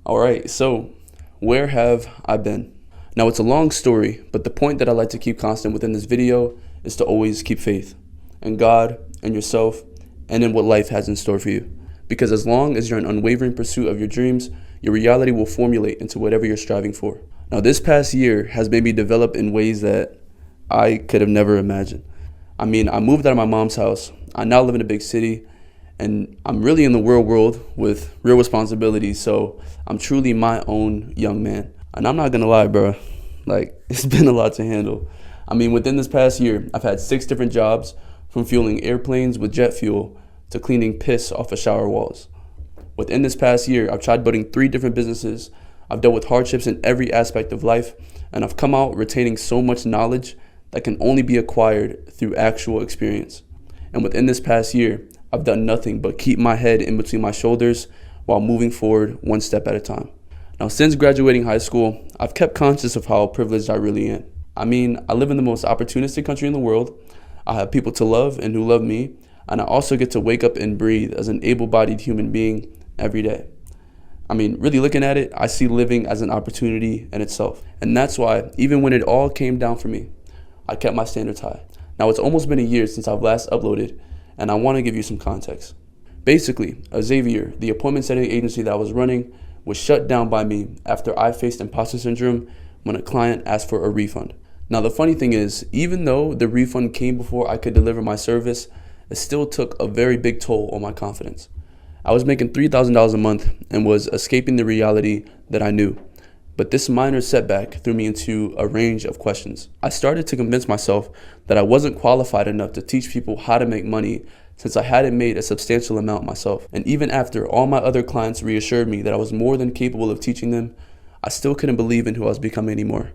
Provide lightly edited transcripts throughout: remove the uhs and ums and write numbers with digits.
All right, so where have I been? Now, it's a long story, but the point that I like to keep constant within this video is to always keep faith in God and yourself and in what life has in store for you. Because as long as you're in unwavering pursuit of your dreams, your reality will formulate into whatever you're striving for. Now, this past year has made me develop in ways that I could have never imagined. I mean, I moved out of my mom's house. I now live in a big city, and I'm really in the real world with real responsibilities. So I'm truly my own young man. And I'm not gonna lie, bro. Like, it's been a lot to handle. I mean, within this past year, I've had 6 different jobs, from fueling airplanes with jet fuel to cleaning piss off of shower walls. Within this past year, I've tried building 3 different businesses. I've dealt with hardships in every aspect of life, and I've come out retaining so much knowledge that can only be acquired through actual experience. And within this past year, I've done nothing but keep my head in between my shoulders while moving forward one step at a time. Now, since graduating high school, I've kept conscious of how privileged I really am. I mean, I live in the most opportunistic country in the world. I have people to love and who love me, and I also get to wake up and breathe as an able-bodied human being every day. I mean, really looking at it, I see living as an opportunity in itself. And that's why, even when it all came down for me, I kept my standards high. Now, it's almost been a year since I've last uploaded, and I want to give you some context. Basically, Xavier, the appointment setting agency that I was running, was shut down by me after I faced imposter syndrome when a client asked for a refund. Now, the funny thing is, even though the refund came before I could deliver my service, it still took a very big toll on my confidence. I was making $3,000 a month and was escaping the reality that I knew. But this minor setback threw me into a range of questions. I started to convince myself that I wasn't qualified enough to teach people how to make money since I hadn't made a substantial amount myself. And even after all my other clients reassured me that I was more than capable of teaching them, I still couldn't believe in who I was becoming anymore.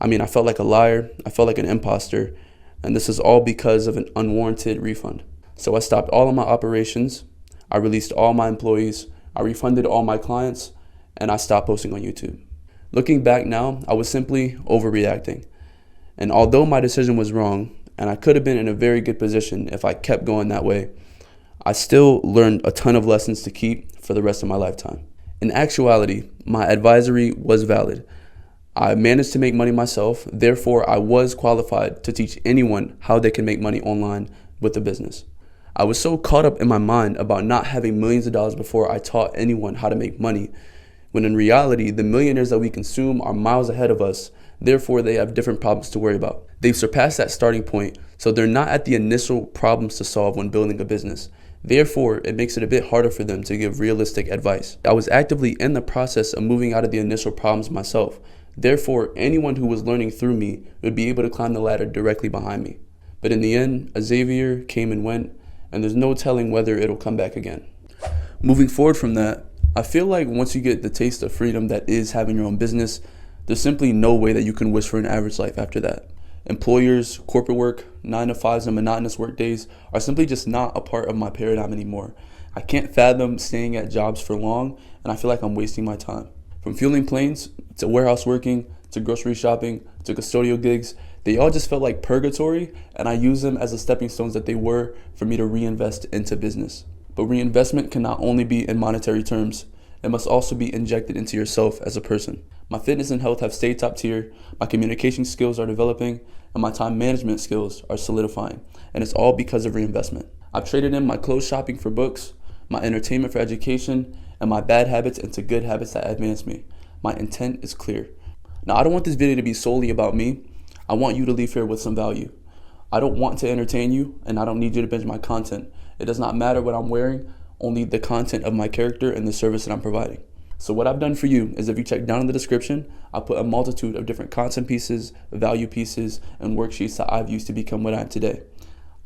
I mean, I felt like a liar, I felt like an imposter, and this is all because of an unwarranted refund. So I stopped all of my operations, I released all my employees, I refunded all my clients, and I stopped posting on YouTube. Looking back now, I was simply overreacting. And although my decision was wrong, and I could have been in a very good position if I kept going that way, I still learned a ton of lessons to keep for the rest of my lifetime. In actuality, my advisory was valid. I managed to make money myself, therefore I was qualified to teach anyone how they can make money online with a business. I was so caught up in my mind about not having millions of dollars before I taught anyone how to make money, when in reality, the millionaires that we consume are miles ahead of us, therefore they have different problems to worry about. They've surpassed that starting point, so they're not at the initial problems to solve when building a business. Therefore, it makes it a bit harder for them to give realistic advice. I was actively in the process of moving out of the initial problems myself. Therefore, anyone who was learning through me would be able to climb the ladder directly behind me. But in the end, Xavier came and went, and there's no telling whether it'll come back again. Moving forward from that, I feel like once you get the taste of freedom that is having your own business, there's simply no way that you can wish for an average life after that. Employers, corporate work, 9-to-5s and monotonous work days are simply just not a part of my paradigm anymore. I can't fathom staying at jobs for long, and I feel like I'm wasting my time. From fueling planes, to warehouse working, to grocery shopping, to custodial gigs, they all just felt like purgatory, and I use them as the stepping stones that they were for me to reinvest into business. But reinvestment can not only be in monetary terms, it must also be injected into yourself as a person. My fitness and health have stayed top tier, my communication skills are developing, and my time management skills are solidifying, and it's all because of reinvestment. I've traded in my clothes shopping for books, my entertainment for education, and my bad habits into good habits that advance me. My intent is clear. Now, I don't want this video to be solely about me. I want you to leave here with some value. I don't want to entertain you, and I don't need you to binge my content. It does not matter what I'm wearing, only the content of my character and the service that I'm providing. So what I've done for you is if you check down in the description, I put a multitude of different content pieces, value pieces, and worksheets that I've used to become what I am today.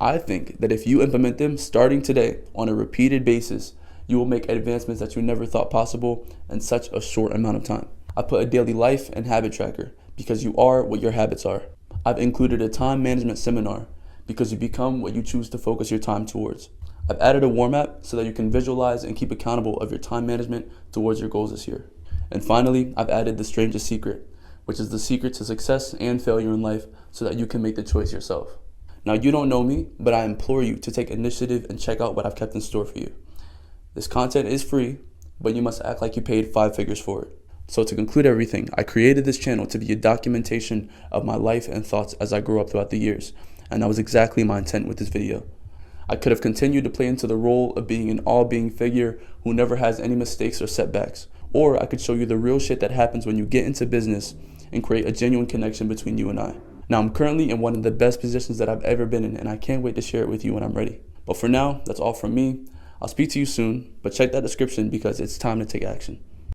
I think that if you implement them starting today on a repeated basis, you will make advancements that you never thought possible in such a short amount of time. I put a daily life and habit tracker because you are what your habits are. I've included a time management seminar because you become what you choose to focus your time towards. I've added a warm app so that you can visualize and keep accountable of your time management towards your goals this year. And finally, I've added the strangest secret, which is the secret to success and failure in life so that you can make the choice yourself. Now, you don't know me, but I implore you to take initiative and check out what I've kept in store for you. This content is free, but you must act like you paid 5 figures for it. So to conclude everything, I created this channel to be a documentation of my life and thoughts as I grew up throughout the years, and that was exactly my intent with this video. I could have continued to play into the role of being an all-being figure who never has any mistakes or setbacks, or I could show you the real shit that happens when you get into business and create a genuine connection between you and I. Now, I'm currently in one of the best positions that I've ever been in, and I can't wait to share it with you when I'm ready. But for now, that's all from me. I'll speak to you soon, but check that description because it's time to take action.